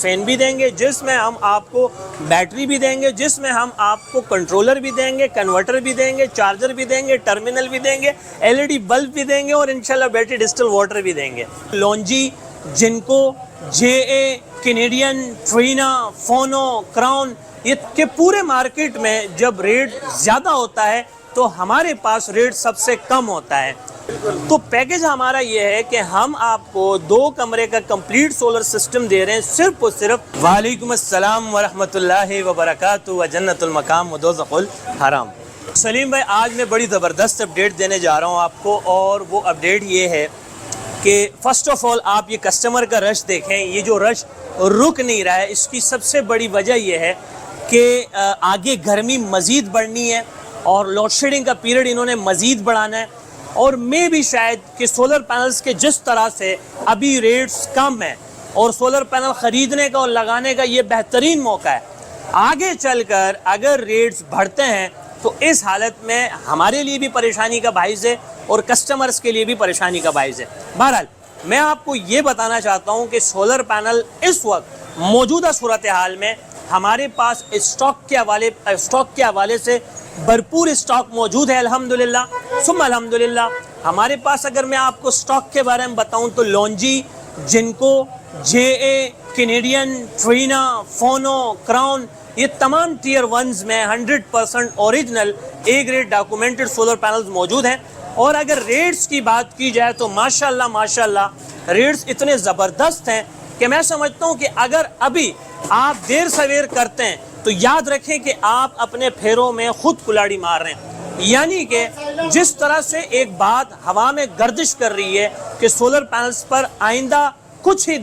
Fan بھی دیں گے جس میں ہم آپ کو بیٹری بھی دیں گے، جس میں ہم آپ کو کنٹرولر بھی دیں گے، کنورٹر بھی دیں گے، چارجر بھی دیں گے، ٹرمینل بھی دیں گے، LED بلب بھی دیں گے اور انشاءاللہ بیٹری ڈسٹل واٹر بھی دیں گے۔ لونجی، جنکو، JA، کینیڈین، ٹرینا، فونو، کراؤن، یہ کہ پورے مارکیٹ میں جب ریٹ زیادہ ہوتا ہے تو ہمارے پاس ریٹ سب سے کم ہوتا ہے۔ تو پیکج ہمارا یہ ہے کہ ہم آپ کو 2 کمرے کا کمپلیٹ سولر سسٹم دے رہے ہیں صرف اور صرف۔ وعلیکم السلام ورحمۃ اللہ وبرکاتہ و جنت المقام و دوزخ الحرام۔ سلیم بھائی، آج میں بڑی زبردست اپڈیٹ دینے جا رہا ہوں آپ کو، اور وہ اپڈیٹ یہ ہے کہ فرسٹ آف آل آپ یہ کسٹمر کا رش دیکھیں، یہ جو رش رک نہیں رہا ہے، اس کی سب سے بڑی وجہ یہ ہے کہ آگے گرمی مزید بڑھنی ہے اور لوڈ شیڈنگ کا پیریڈ انہوں نے مزید بڑھانا ہے، اور میں بھی شاید کہ سولر پینلز کے جس طرح سے ابھی ریٹس کم ہیں اور سولر پینل خریدنے کا اور لگانے کا یہ بہترین موقع ہے، آگے چل کر اگر ریٹس بڑھتے ہیں تو اس حالت میں ہمارے لیے بھی پریشانی کا باعث ہے اور کسٹمرز کے لیے بھی پریشانی کا باعث ہے۔ بہرحال میں آپ کو یہ بتانا چاہتا ہوں کہ سولر پینل اس وقت موجودہ صورتحال میں ہمارے پاس اسٹاک کے حوالے سے بھرپور اسٹاک موجود ہے الحمدللہ ثم الحمدللہ۔ ہمارے پاس اگر میں آپ کو اسٹاک کے بارے میں بتاؤں تو لونجی، جنکو، JA، کینیڈین، ٹرینا، فونو، کراؤن، یہ تمام ٹیئر 1 میں 100% original A grade documented solar panels موجود ہیں۔ اور اگر ریٹس کی بات کی جائے تو ماشاءاللہ ریٹس اتنے زبردست ہیں کہ میں سمجھتا ہوں کہ اگر ابھی آپ دیر سویر کرتے ہیں تو یاد رکھیں کہ آپ اپنے پھیروں میں خود کلاڑی مار رہے ہیں، یعنی کہ جس طرح سے ایک بات ہوا میں گردش کر رہی ہے کہ سولر پینلز پر آئندہ کچھ ہی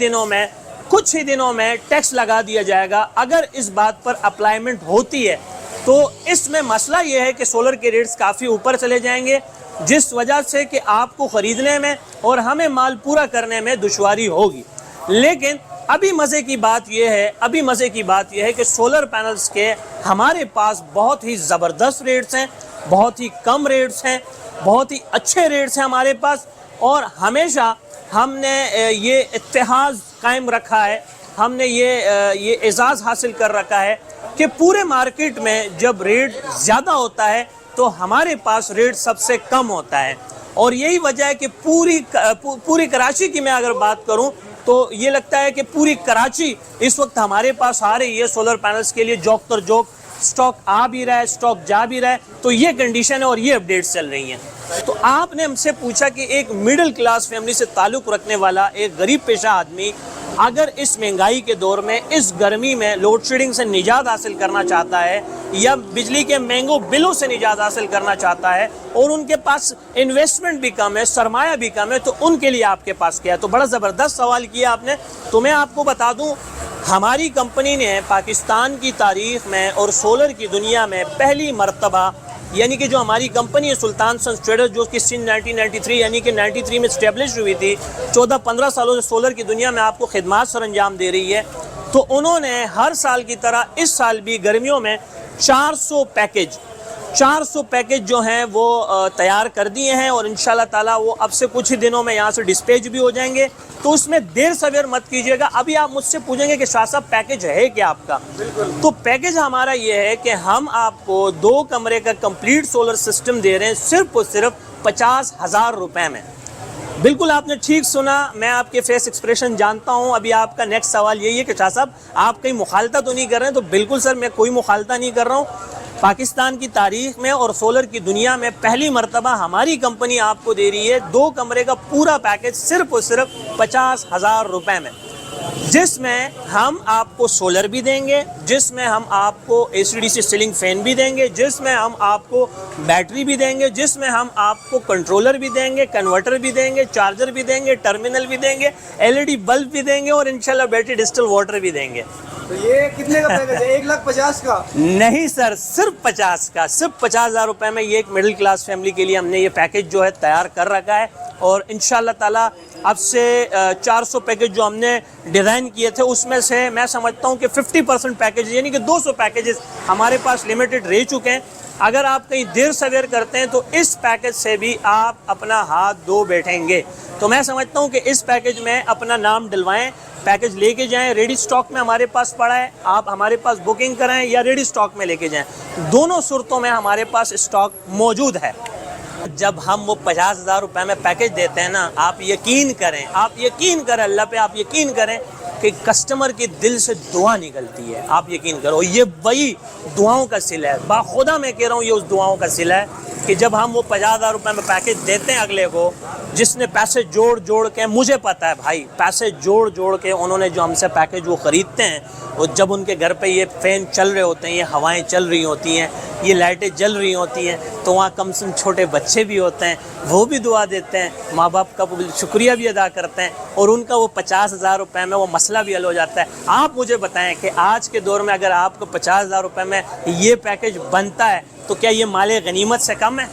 دنوں میں ٹیکس لگا دیا جائے گا، اگر اس بات پر اپلائمنٹ ہوتی ہے تو اس میں مسئلہ یہ ہے کہ سولر کے ریٹس کافی اوپر چلے جائیں گے، جس وجہ سے کہ آپ کو خریدنے میں اور ہمیں مال پورا کرنے میں دشواری ہوگی۔ لیکن ابھی مزے کی بات یہ ہے کہ سولر پینلز کے ہمارے پاس بہت ہی زبردست ریٹس ہیں، بہت ہی کم ریٹس ہیں، بہت ہی اچھے ریٹس ہیں ہمارے پاس، اور ہمیشہ ہم نے یہ اتحاد قائم رکھا ہے، ہم نے یہ اعزاز حاصل کر رکھا ہے کہ پورے مارکیٹ میں جب ریٹ زیادہ ہوتا ہے تو ہمارے پاس ریٹ سب سے کم ہوتا ہے، اور یہی وجہ ہے کہ پوری کراچی کی میں اگر بات کروں تو یہ لگتا ہے کہ پوری کراچی اس وقت ہمارے پاس آ رہی ہے سولر پینلز کے لیے، جوک تر جوک سٹاک آ بھی رہا ہے، سٹاک جا بھی رہا ہے، تو یہ کنڈیشن ہے اور یہ اپڈیٹس چل رہی ہیں۔ تو آپ نے ہم سے پوچھا کہ ایک مڈل کلاس فیملی سے تعلق رکھنے والا ایک غریب پیشہ آدمی اگر اس مہنگائی کے دور میں، اس گرمی میں لوڈ شیڈنگ سے نجات حاصل کرنا چاہتا ہے یا بجلی کے مہنگوں بلوں سے نجات حاصل کرنا چاہتا ہے اور ان کے پاس انویسٹمنٹ بھی کم ہے، سرمایہ بھی کم ہے، تو ان کے لیے آپ کے پاس کیا ہے؟ تو بڑا زبردست سوال کیا آپ نے۔ تو میں آپ کو بتا دوں، ہماری کمپنی نے پاکستان کی تاریخ میں اور سولر کی دنیا میں پہلی مرتبہ، یعنی کہ جو ہماری کمپنی ہے سلطان سنز ٹریڈرز، جو کہ سن 1993 یعنی کہ 93 میں اسٹیبلش ہوئی تھی، 14-15 سالوں سے سولر کی دنیا میں آپ کو خدمات سر انجام دے رہی ہے، تو انہوں نے ہر سال کی طرح اس سال بھی گرمیوں میں 400 پیکج جو ہیں وہ تیار کر دیے ہیں، اور انشاءاللہ تعالیٰ وہ اب سے کچھ ہی دنوں میں یہاں سے ڈسپیچ بھی ہو جائیں گے، تو اس میں دیر سویر مت کیجیے گا۔ ابھی آپ مجھ سے پوچھیں گے کہ شاہ صاحب پیکج ہے کیا آپ کا؟ تو پیکج ہمارا یہ ہے کہ ہم آپ کو 2 کمرے کا کمپلیٹ سولر سسٹم دے رہے ہیں صرف اور صرف 50,000 روپے میں۔ بالکل آپ نے ٹھیک سنا، میں آپ کے فیس ایکسپریشن جانتا ہوں۔ ابھی آپ کا نیکسٹ سوال یہی ہے کہ شاہ صاحب آپ کہیں مخالطہ تو نہیں کر رہے ہیں؟ تو بالکل سر، میں کوئی مخالطہ نہیں کر رہا ہوں۔ پاکستان کی تاریخ میں اور سولر کی دنیا میں پہلی مرتبہ ہماری کمپنی آپ کو دے رہی ہے 2 کمرے کا پورا پیکج صرف اور صرف 50,000 روپے میں، جس میں ہم آپ کو سولر بھی دیں گے، جس میں ہم آپ کو AC/DC سیلنگ فین بھی دیں گے، جس میں ہم آپ کو بیٹری بھی دیں گے، جس میں ہم آپ کو کنٹرولر بھی دیں گے، کنورٹر بھی دیں گے، چارجر بھی دیں گے، ٹرمینل بھی دیں گے، LED بلب بھی دیں گے، اور انشاءاللہ بیٹری ڈسٹل واٹر بھی دیں گے۔ تو یہ کتنے کا پیکج ہے؟ 1,50,000 کا؟ نہیں سر، صرف 50 کا، صرف 50,000 روپے میں یہ ایک مڈل کلاس فیملی کے لیے ہم نے یہ پیکج جو ہے تیار کر رکھا ہے، اور انشاءاللہ تعالیٰ اب سے 400 پیکج جو ہم نے ڈیزائن کیے تھے اس میں سے میں سمجھتا ہوں کہ 50% پیکج یعنی کہ 200 پیکجز ہمارے پاس لمیٹڈ رہ چکے ہیں۔ اگر آپ کہیں دیر سویر کرتے ہیں تو اس پیکج سے بھی آپ اپنا ہاتھ دھو بیٹھیں گے۔ تو میں سمجھتا ہوں کہ اس پیکج میں اپنا نام ڈلوائیں، پیکج لے کے جائیں, ریڈی سٹاک میں ہمارے پاس پڑا ہے, آپ ہمارے پاس بکنگ کرائیں یا ریڈی سٹاک میں لے کے جائیں, دونوں صورتوں میں ہمارے پاس اسٹاک موجود ہے. جب ہم وہ 50,000 روپے میں پیکج دیتے ہیں نا, آپ یقین کریں اللہ پہ آپ یقین کریں کہ کسٹمر کے دل سے دعا نکلتی ہے. آپ یقین کرو, یہ وہی دعاؤں کا صلہ ہے, باخدا میں کہہ رہا ہوں, یہ اس دعاؤں کا صلہ ہے کہ جب ہم وہ 50,000 روپے میں پیکج دیتے ہیں اگلے کو, جس نے پیسے جوڑ کے, مجھے پتہ ہے بھائی, پیسے جوڑ کے انہوں نے جو ہم سے پیکج وہ خریدتے ہیں, وہ جب ان کے گھر پہ یہ فین چل رہے ہوتے ہیں, یہ ہوائیں چل رہی ہوتی ہیں, یہ لائٹیں جل رہی ہوتی ہیں, تو وہاں کم سے کم چھوٹے بچے بھی ہوتے ہیں, وہ بھی دعا دیتے ہیں, ماں باپ کا شکریہ بھی ادا کرتے ہیں, اور ان کا وہ 50,000 روپے میں وہ مسئلہ بھی حل ہو جاتا ہے. آپ مجھے بتائیں کہ آج کے دور میں اگر آپ کو 50,000 روپے میں یہ پیکج بنتا ہے تو کیا یہ مال غنیمت سے کم ہے؟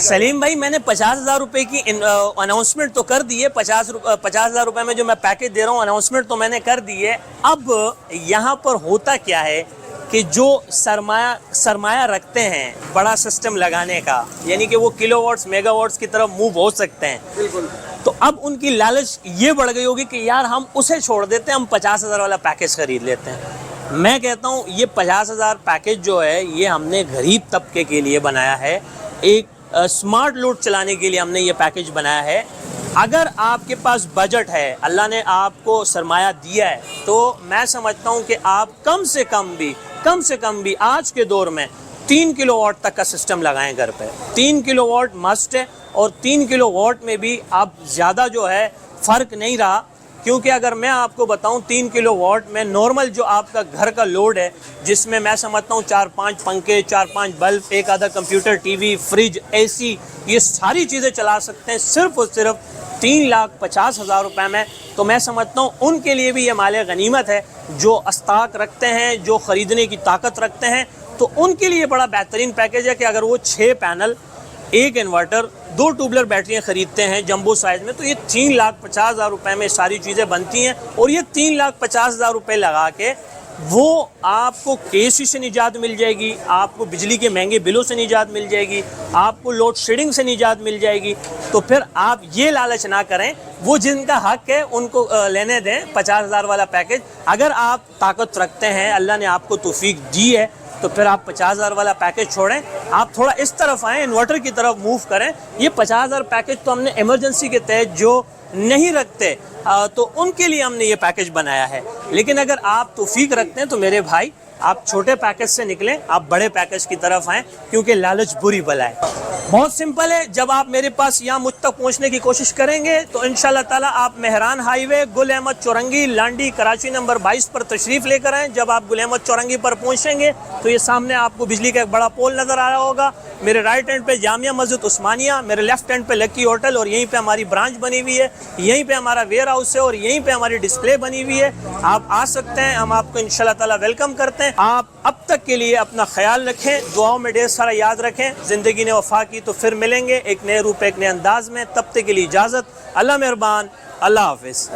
سلیم بھائی, میں نے 50,000 روپے کی اناؤنسمنٹ تو کر دی ہے, 50,000 روپے میں جو میں پیکج دے رہا ہوں اناؤنسمنٹ تو میں نے کر دی ہے. اب یہاں پر ہوتا کیا ہے کہ جو سرمایہ رکھتے ہیں بڑا سسٹم لگانے کا, یعنی کہ وہ کلو واٹس میگا واٹس کی طرف موو ہو سکتے ہیں, بالکل, تو اب ان کی لالچ یہ بڑھ گئی ہوگی کہ یار ہم اسے چھوڑ دیتے ہیں, ہم 50,000 والا پیکج خرید لیتے ہیں. میں کہتا ہوں یہ 50,000 پیکج جو ہے یہ ہم نے غریب طبقے کے لیے بنایا ہے, ایک اسمارٹ لوڈ چلانے کے لیے ہم نے یہ پیکج بنایا ہے. اگر آپ کے پاس بجٹ ہے, اللہ نے آپ کو سرمایہ دیا ہے, تو میں سمجھتا ہوں کہ آپ کم سے کم بھی آج کے دور میں 3 کلو واٹ تک کا سسٹم لگائیں گھر پہ. 3 کلو واٹ مسٹ ہے, اور 3 کلو واٹ میں بھی آپ زیادہ جو ہے فرق نہیں رہا, کیونکہ اگر میں آپ کو بتاؤں 3 کلو واٹ میں نارمل جو آپ کا گھر کا لوڈ ہے, جس میں میں سمجھتا ہوں 4-5 پنکھے, 4-5 بلب, ایک آدھا کمپیوٹر, ٹی وی, فریج, اے سی, یہ ساری چیزیں چلا سکتے ہیں صرف اور صرف 3,50,000 روپے میں. تو میں سمجھتا ہوں ان کے لیے بھی یہ مال غنیمت ہے جو استاق رکھتے ہیں, جو خریدنے کی طاقت رکھتے ہیں, تو ان کے لیے بڑا بہترین پیکج ہے کہ اگر وہ 6 پینل, 1 انورٹر, 2 ٹیوبلر بیٹریاں خریدتے ہیں جمبو سائز میں, تو یہ 3,50,000 روپے میں ساری چیزیں بنتی ہیں. اور یہ 3,50,000 روپے لگا کے وہ آپ کو KC سے نجات مل جائے گی, آپ کو بجلی کے مہنگے بلوں سے نجات مل جائے گی, آپ کو لوڈ شیڈنگ سے نجات مل جائے گی. تو پھر آپ یہ لالچ نہ کریں, وہ جن کا حق ہے ان کو لینے دیں 50,000 والا پیکج. اگر آپ طاقت رکھتے ہیں, اللہ نے آپ کو توفیق دی ہے, تو پھر آپ 50,000 والا پیکج چھوڑیں, آپ تھوڑا اس طرف آئیں, انورٹر کی طرف موو کریں. یہ 50,000 پیکج تو ہم نے ایمرجنسی کے تحت جو نہیں رکھتے تو ان کے لیے ہم نے یہ پیکج بنایا ہے. لیکن اگر آپ توفیق رکھتے ہیں تو میرے بھائی آپ چھوٹے پیکج سے نکلیں, آپ بڑے پیکج کی طرف آئیں, کیونکہ لالچ بری بلا ہے. بہت سمپل ہے, جب آپ میرے پاس یہاں مجھ تک پہنچنے کی کوشش کریں گے تو انشاءاللہ تعالیٰ آپ مہران ہائی وے, گل احمد چورنگی, لانڈی, کراچی نمبر 22 پر تشریف لے کر آئیں. جب آپ گل احمد چورنگی پر پہنچیں گے تو یہ سامنے آپ کو بجلی کا ایک بڑا پول نظر آ رہا ہوگا. میرے رائٹ ہینڈ پہ جامعہ مسجد عثمانیہ, میرے لیفٹ ہینڈ پہ لکی ہوٹل, اور یہیں پہ ہماری برانچ بنی ہوئی ہے, یہیں پہ ہمارا ویئر ہاؤس ہے, اور یہیں پہ ہماری ڈسپلے بنی ہوئی ہے. آپ آ سکتے ہیں, ہم آپ کو انشاءاللہ تعالیٰ ویلکم کرتے ہیں. آپ اب تک کے لیے اپنا خیال رکھیں, دعاؤں میں ڈھیر سارا یاد رکھیں. زندگی نے وفا کی تو پھر ملیں گے ایک نئے روپ, ایک نئے انداز میں. تب تک کے لیے اجازت. اللہ مہربان, اللہ حافظ.